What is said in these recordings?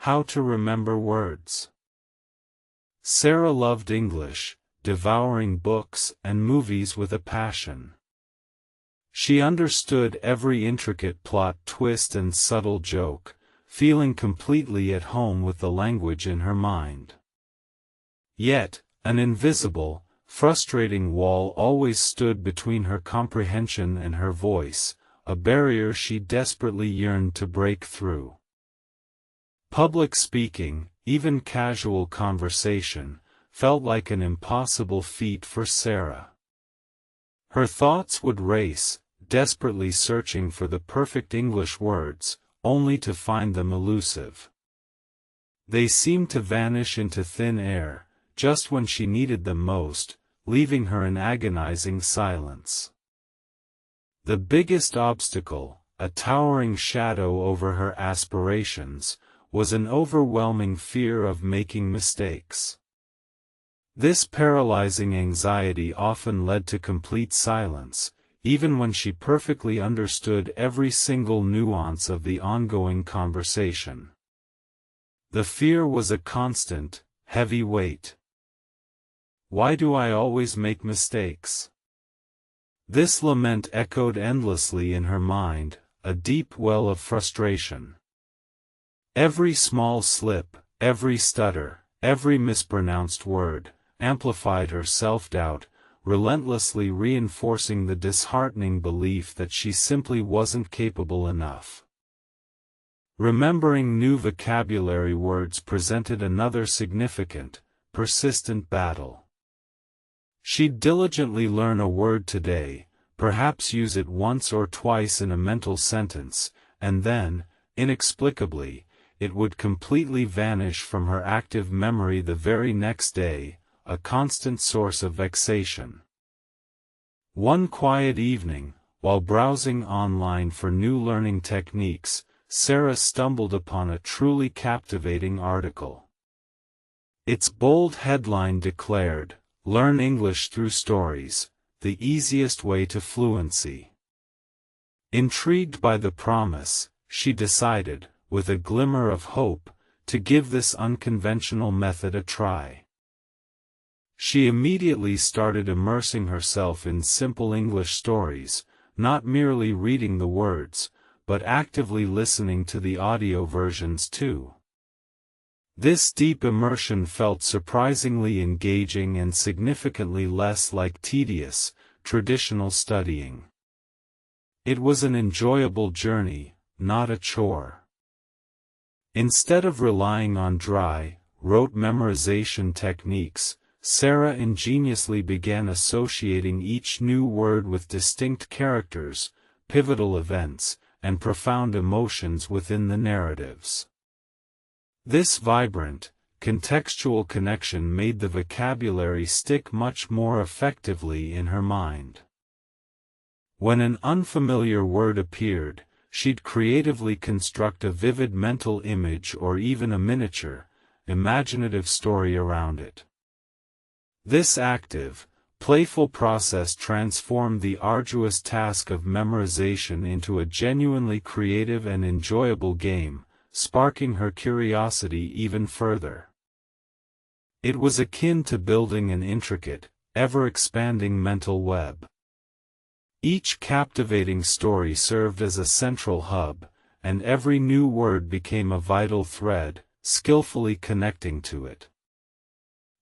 How to remember words. Sarah loved English, devouring books and movies with a passion. She understood every intricate plot twist and subtle joke, feeling completely at home with the language in her mind. Yet, an invisible, frustrating wall always stood between her comprehension and her voice, a barrier she desperately yearned to break through. Public speaking, even casual conversation, felt like an impossible feat for Sarah. Her thoughts would race, desperately searching for the perfect English words, only to find them elusive. They seemed to vanish into thin air, just when she needed them most, leaving her in agonizing silence. The biggest obstacle, a towering shadow over her aspirations, was an overwhelming fear of making mistakes. This paralyzing anxiety often led to complete silence, even when she perfectly understood every single nuance of the ongoing conversation. The fear was a constant, heavy weight. Why do I always make mistakes? This lament echoed endlessly in her mind, a deep well of frustration. Every small slip, every stutter, every mispronounced word, amplified her self-doubt, relentlessly reinforcing the disheartening belief that she simply wasn't capable enough. Remembering new vocabulary words presented another significant, persistent battle. She'd diligently learn a word today, perhaps use it once or twice in a mental sentence, and then, inexplicably, it would completely vanish from her active memory the very next day, a constant source of vexation. One quiet evening, while browsing online for new learning techniques, Sarah stumbled upon a truly captivating article. Its bold headline declared, "Learn English through stories, the easiest way to fluency." Intrigued by the promise, she decided, with a glimmer of hope, to give this unconventional method a try. She immediately started immersing herself in simple English stories, not merely reading the words, but actively listening to the audio versions too. This deep immersion felt surprisingly engaging and significantly less like tedious, traditional studying. It was an enjoyable journey, not a chore. Instead of relying on dry, rote memorization techniques, Sarah ingeniously began associating each new word with distinct characters, pivotal events, and profound emotions within the narratives. This vibrant, contextual connection made the vocabulary stick much more effectively in her mind. When an unfamiliar word appeared, she'd creatively construct a vivid mental image or even a miniature, imaginative story around it. This active, playful process transformed the arduous task of memorization into a genuinely creative and enjoyable game, sparking her curiosity even further. It was akin to building an intricate, ever-expanding mental web. Each captivating story served as a central hub, and every new word became a vital thread, skillfully connecting to it.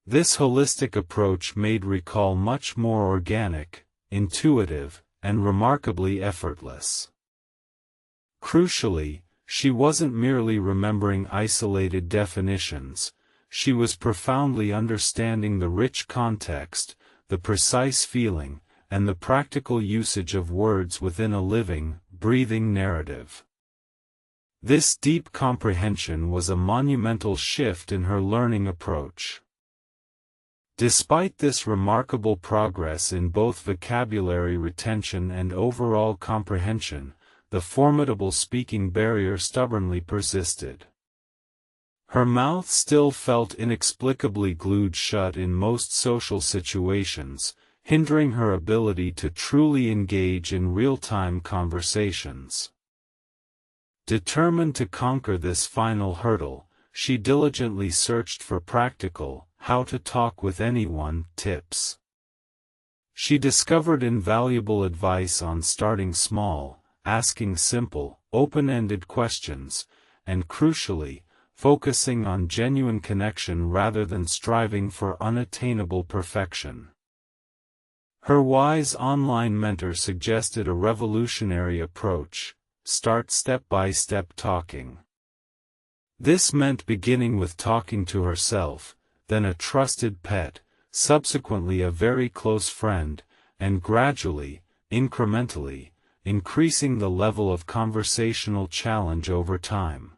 This holistic approach made recall much more organic, intuitive, and remarkably effortless. Crucially, she wasn't merely remembering isolated definitions, she was profoundly understanding the rich context, the precise feeling, and the practical usage of words within a living, breathing narrative. This deep comprehension was a monumental shift in her learning approach. Despite this remarkable progress in both vocabulary retention and overall comprehension, the formidable speaking barrier stubbornly persisted. Her mouth still felt inexplicably glued shut in most social situations, hindering her ability to truly engage in real-time conversations. Determined to conquer this final hurdle, she diligently searched for practical, how to talk with anyone tips. She discovered invaluable advice on starting small, asking simple, open-ended questions, and crucially, focusing on genuine connection rather than striving for unattainable perfection. Her wise online mentor suggested a revolutionary approach: start step-by-step talking. This meant beginning with talking to herself, then a trusted pet, subsequently a very close friend, and gradually, incrementally, increasing the level of conversational challenge over time.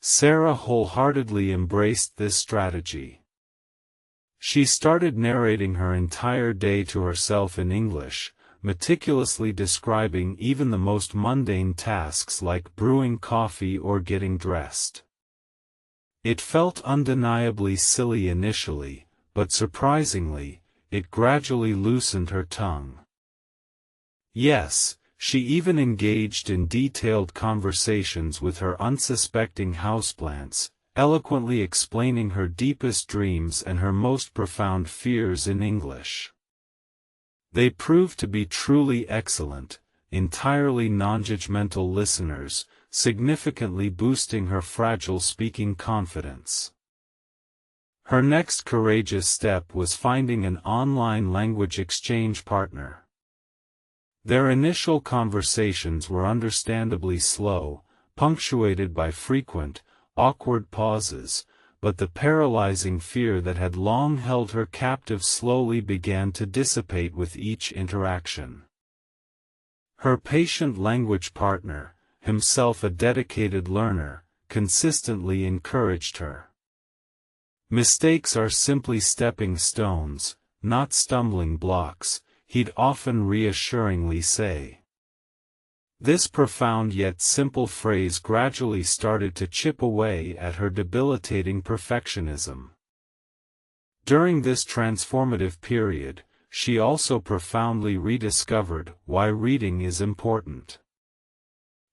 Sarah wholeheartedly embraced this strategy. She started narrating her entire day to herself in English, meticulously describing even the most mundane tasks like brewing coffee or getting dressed. It felt undeniably silly initially, but surprisingly, it gradually loosened her tongue. Yes, she even engaged in detailed conversations with her unsuspecting houseplants, eloquently explaining her deepest dreams and her most profound fears in English. They proved to be truly excellent, entirely non-judgmental listeners, significantly boosting her fragile speaking confidence. Her next courageous step was finding an online language exchange partner. Their initial conversations were understandably slow, punctuated by frequent, awkward pauses, but the paralyzing fear that had long held her captive slowly began to dissipate with each interaction. Her patient language partner, himself a dedicated learner, consistently encouraged her. Mistakes are simply stepping stones, not stumbling blocks, he'd often reassuringly say. This profound yet simple phrase gradually started to chip away at her debilitating perfectionism. During this transformative period, she also profoundly rediscovered why reading is important.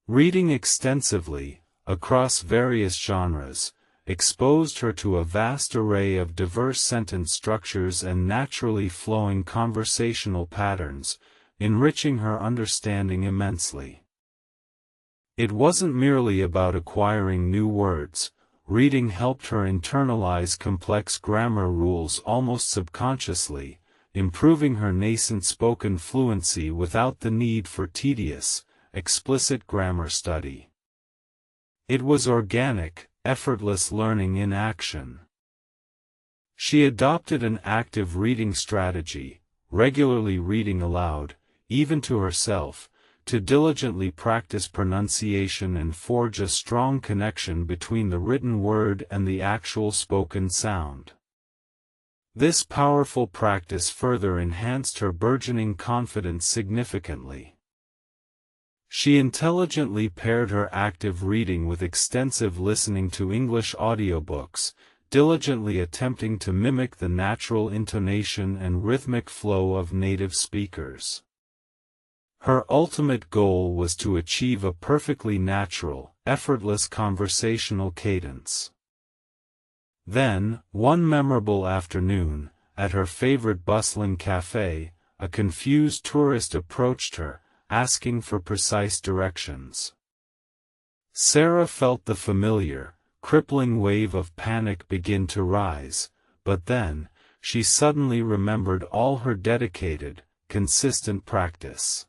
Reading extensively, across various genres, exposed her to a vast array of diverse sentence structures and naturally flowing conversational patterns, enriching her understanding immensely. It wasn't merely about acquiring new words. Reading helped her internalize complex grammar rules almost subconsciously, improving her nascent spoken fluency without the need for tedious, explicit grammar study. It was organic, effortless learning in action. She adopted an active reading strategy, regularly reading aloud, even to herself, to diligently practice pronunciation and forge a strong connection between the written word and the actual spoken sound. This powerful practice further enhanced her burgeoning confidence significantly. She intelligently paired her active reading with extensive listening to English audiobooks, diligently attempting to mimic the natural intonation and rhythmic flow of native speakers. Her ultimate goal was to achieve a perfectly natural, effortless conversational cadence. Then, one memorable afternoon, at her favorite bustling cafe, a confused tourist approached her, asking for precise directions. Sarah felt the familiar, crippling wave of panic begin to rise, but then, she suddenly remembered all her dedicated, consistent practice.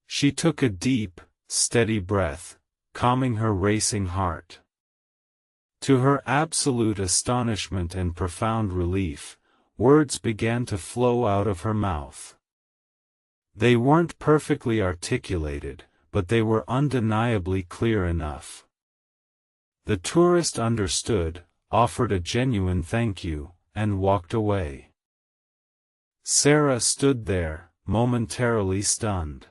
She took a deep, steady breath, calming her racing heart. To her absolute astonishment and profound relief, words began to flow out of her mouth. They weren't perfectly articulated, but they were undeniably clear enough. The tourist understood, offered a genuine thank you, and walked away. Sarah stood there, momentarily stunned.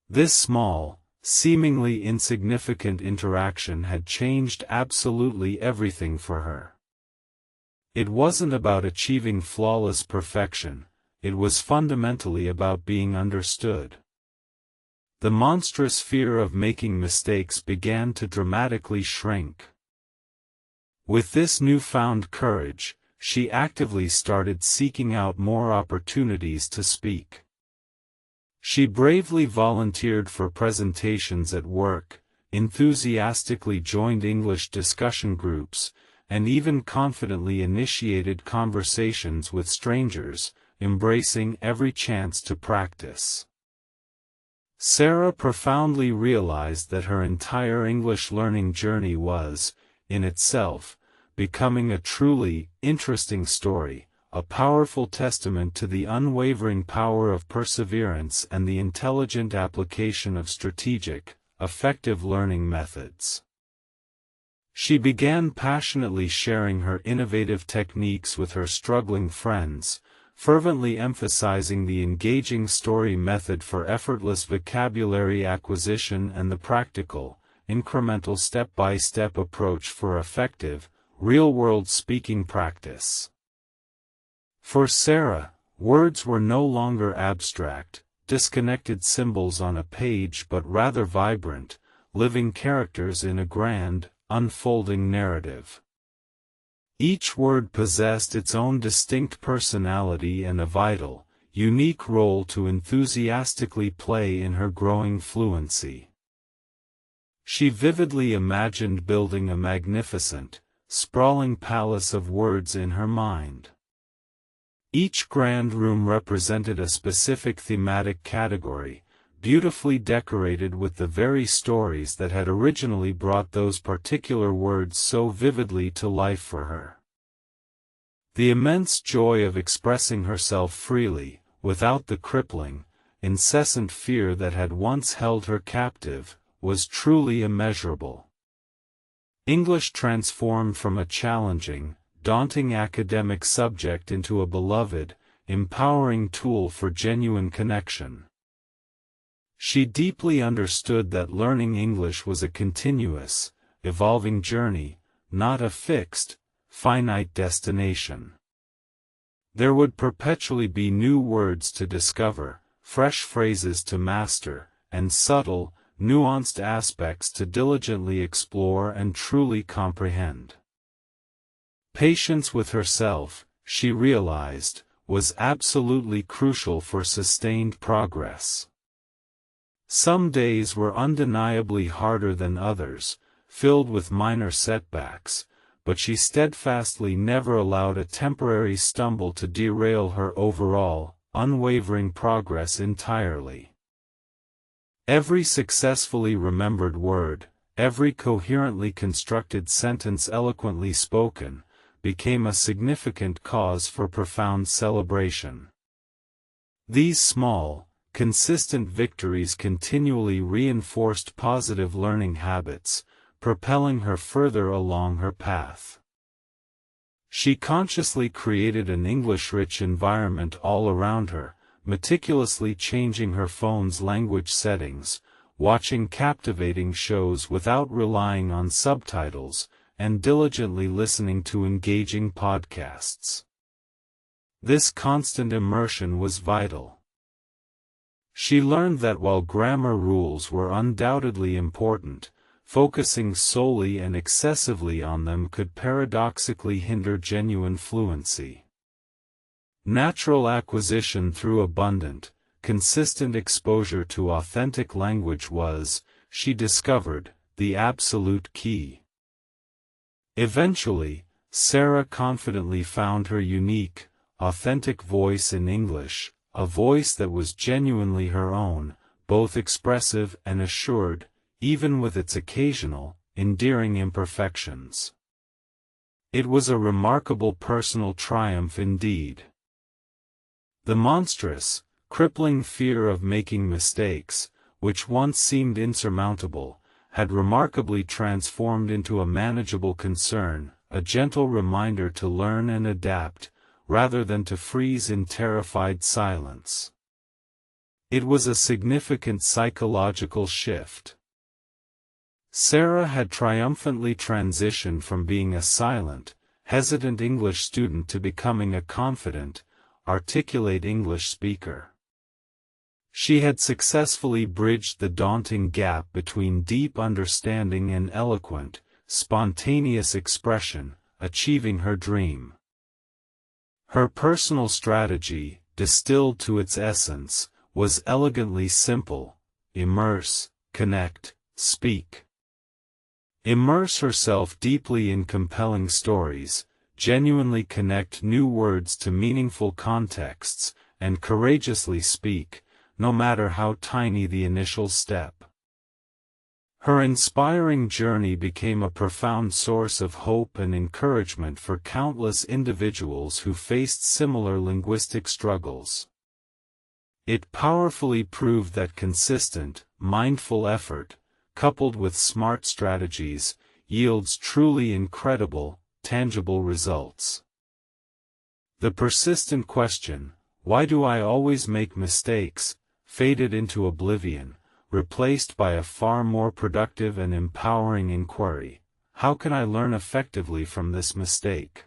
This small, seemingly insignificant interaction had changed absolutely everything for her. It wasn't about achieving flawless perfection, it was fundamentally about being understood. the monstrous fear of making mistakes began to dramatically shrink. With this newfound courage, she actively started seeking out more opportunities to speak. She bravely volunteered for presentations at work, enthusiastically joined English discussion groups, and even confidently initiated conversations with strangers, embracing every chance to practice. Sarah profoundly realized that her entire English learning journey was, in itself, becoming a truly interesting story, a powerful testament to the unwavering power of perseverance and the intelligent application of strategic, effective learning methods. She began passionately sharing her innovative techniques with her struggling friends, fervently emphasizing the engaging story method for effortless vocabulary acquisition and the practical, incremental step-by-step approach for effective, real-world speaking practice. For Sarah, words were no longer abstract, disconnected symbols on a page but rather vibrant, living characters in a grand, unfolding narrative. Each word possessed its own distinct personality and a vital, unique role to enthusiastically play in her growing fluency. She vividly imagined building a magnificent, sprawling palace of words in her mind. Each grand room represented a specific thematic category, beautifully decorated with the very stories that had originally brought those particular words so vividly to life for her. The immense joy of expressing herself freely, without the crippling, incessant fear that had once held her captive, was truly immeasurable. English transformed from a challenging, daunting academic subject into a beloved, empowering tool for genuine connection. She deeply understood that learning English was a continuous, evolving journey, not a fixed, finite destination. There would perpetually be new words to discover, fresh phrases to master, and subtle, nuanced aspects to diligently explore and truly comprehend. Patience with herself, she realized, was absolutely crucial for sustained progress. Some days were undeniably harder than others, filled with minor setbacks, but she steadfastly never allowed a temporary stumble to derail her overall, unwavering progress entirely. Every successfully remembered word, every coherently constructed sentence eloquently spoken, became a significant cause for profound celebration. These small, consistent victories continually reinforced positive learning habits, propelling her further along her path. She consciously created an English-rich environment all around her, meticulously changing her phone's language settings, watching captivating shows without relying on subtitles, and diligently listening to engaging podcasts. This constant immersion was vital. She learned that while grammar rules were undoubtedly important, focusing solely and excessively on them could paradoxically hinder genuine fluency. Natural acquisition through abundant, consistent exposure to authentic language was, she discovered, the absolute key. Eventually, Sarah confidently found her unique, authentic voice in English, a voice that was genuinely her own, both expressive and assured, even with its occasional, endearing imperfections. It was a remarkable personal triumph indeed. The monstrous, crippling fear of making mistakes, which once seemed insurmountable, had remarkably transformed into a manageable concern, a gentle reminder to learn and adapt, rather than to freeze in terrified silence. It was a significant psychological shift. Sarah had triumphantly transitioned from being a silent, hesitant English student to becoming a confident, articulate English speaker. She had successfully bridged the daunting gap between deep understanding and eloquent, spontaneous expression, achieving her dream. Her personal strategy, distilled to its essence, was elegantly simple: immerse, connect, speak. Immerse herself deeply in compelling stories, genuinely connect new words to meaningful contexts, and courageously speak, no matter how tiny the initial step. Her inspiring journey became a profound source of hope and encouragement for countless individuals who faced similar linguistic struggles. It powerfully proved that consistent, mindful effort, coupled with smart strategies, yields truly incredible, tangible results. The persistent question, "Why do I always make mistakes?" faded into oblivion, replaced by a far more productive and empowering inquiry: how can I learn effectively from this mistake?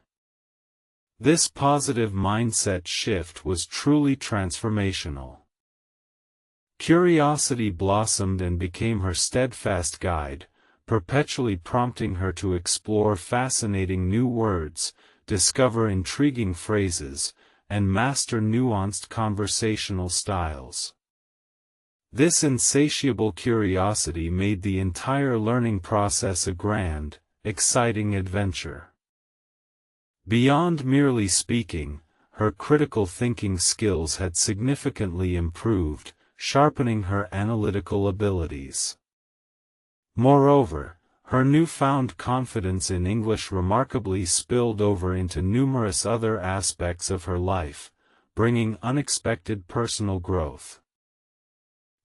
This positive mindset shift was truly transformational. Curiosity blossomed and became her steadfast guide, perpetually prompting her to explore fascinating new words, discover intriguing phrases, and master nuanced conversational styles. This insatiable curiosity made the entire learning process a grand, exciting adventure. Beyond merely speaking, her critical thinking skills had significantly improved, sharpening her analytical abilities. Moreover, her newfound confidence in English remarkably spilled over into numerous other aspects of her life, bringing unexpected personal growth.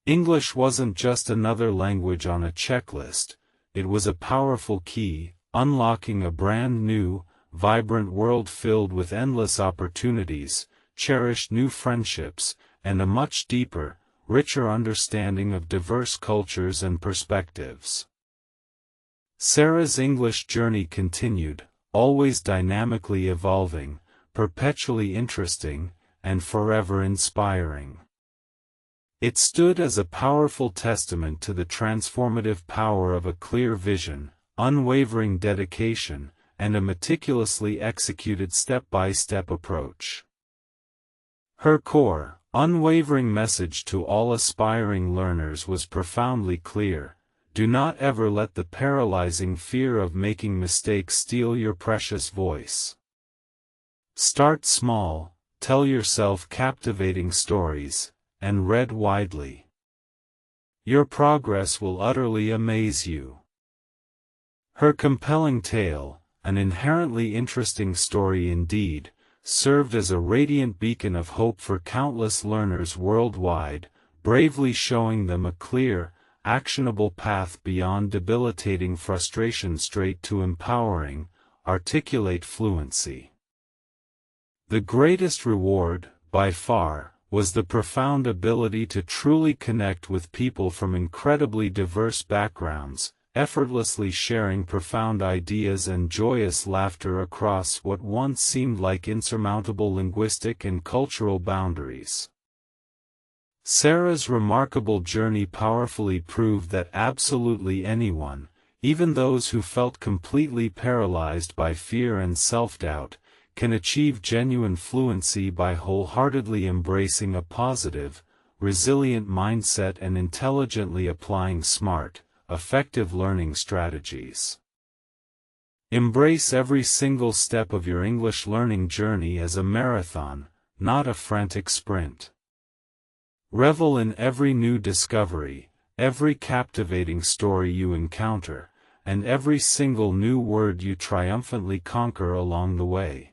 English wasn't just another language on a checklist, it was a powerful key, unlocking a brand new, vibrant world filled with endless opportunities, cherished new friendships, and a much deeper, richer understanding of diverse cultures and perspectives. Sarah's English journey continued, always dynamically evolving, perpetually interesting, and forever inspiring. It stood as a powerful testament to the transformative power of a clear vision, unwavering dedication, and a meticulously executed step-by-step approach. Her core, unwavering message to all aspiring learners was profoundly clear: do not ever let the paralyzing fear of making mistakes steal your precious voice. Start small, tell yourself captivating stories, and read widely. Your progress will utterly amaze you. Her compelling tale, an inherently interesting story indeed, served as a radiant beacon of hope for countless learners worldwide, bravely showing them a clear, actionable path beyond debilitating frustration straight to empowering, articulate fluency. The greatest reward, by far, was the profound ability to truly connect with people from incredibly diverse backgrounds, effortlessly sharing profound ideas and joyous laughter across what once seemed like insurmountable linguistic and cultural boundaries. Sarah's remarkable journey powerfully proved that absolutely anyone, even those who felt completely paralyzed by fear and self-doubt, can achieve genuine fluency by wholeheartedly embracing a positive, resilient mindset and intelligently applying smart, effective learning strategies. Embrace every single step of your English learning journey as a marathon, not a frantic sprint. Revel in every new discovery, every captivating story you encounter, and every single new word you triumphantly conquer along the way.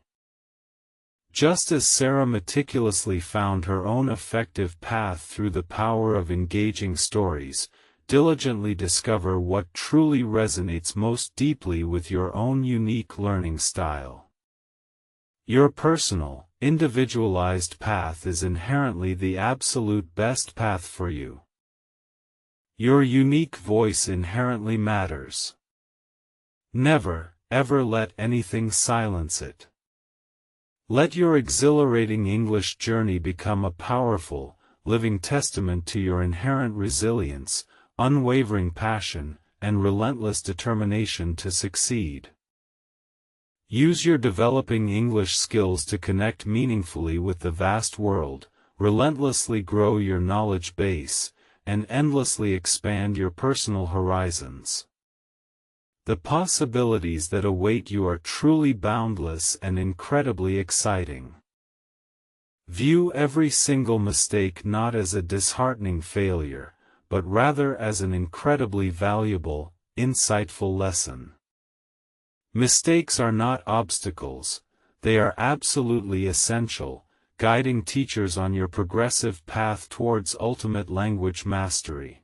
Just as Sarah meticulously found her own effective path through the power of engaging stories, diligently discover what truly resonates most deeply with your own unique learning style. Your personal, individualized path is inherently the absolute best path for you. Your unique voice inherently matters. Never, ever let anything silence it. Let your exhilarating English journey become a powerful, living testament to your inherent resilience, unwavering passion, and relentless determination to succeed. Use your developing English skills to connect meaningfully with the vast world, relentlessly grow your knowledge base, and endlessly expand your personal horizons. The possibilities that await you are truly boundless and incredibly exciting. View every single mistake not as a disheartening failure, but rather as an incredibly valuable, insightful lesson. Mistakes are not obstacles, they are absolutely essential, guiding teachers on your progressive path towards ultimate language mastery.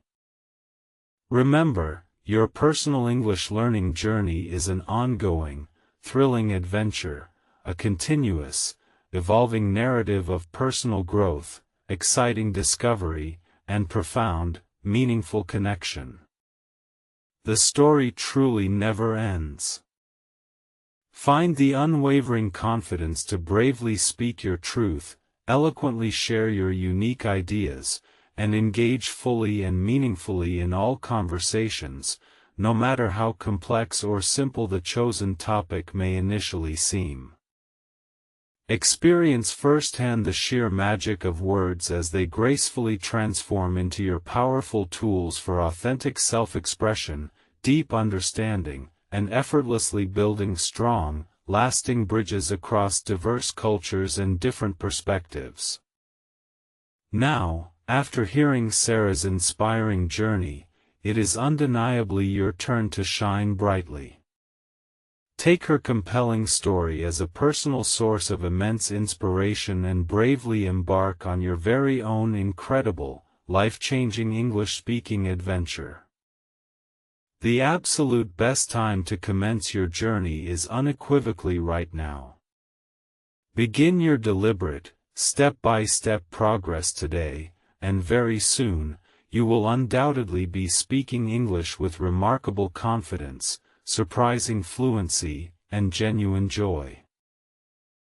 Remember, your personal English learning journey is an ongoing, thrilling adventure, a continuous, evolving narrative of personal growth, exciting discovery, and profound, meaningful connection. The story truly never ends. Find the unwavering confidence to bravely speak your truth, eloquently share your unique ideas, and engage fully and meaningfully in all conversations, no matter how complex or simple the chosen topic may initially seem. Experience firsthand the sheer magic of words as they gracefully transform into your powerful tools for authentic self-expression, deep understanding, and effortlessly building strong, lasting bridges across diverse cultures and different perspectives. Now, after hearing Sarah's inspiring journey, it is undeniably your turn to shine brightly. Take her compelling story as a personal source of immense inspiration and bravely embark on your very own incredible, life-changing English-speaking adventure. The absolute best time to commence your journey is unequivocally right now. Begin your deliberate, step-by-step progress today, and very soon, you will undoubtedly be speaking English with remarkable confidence, surprising fluency, and genuine joy.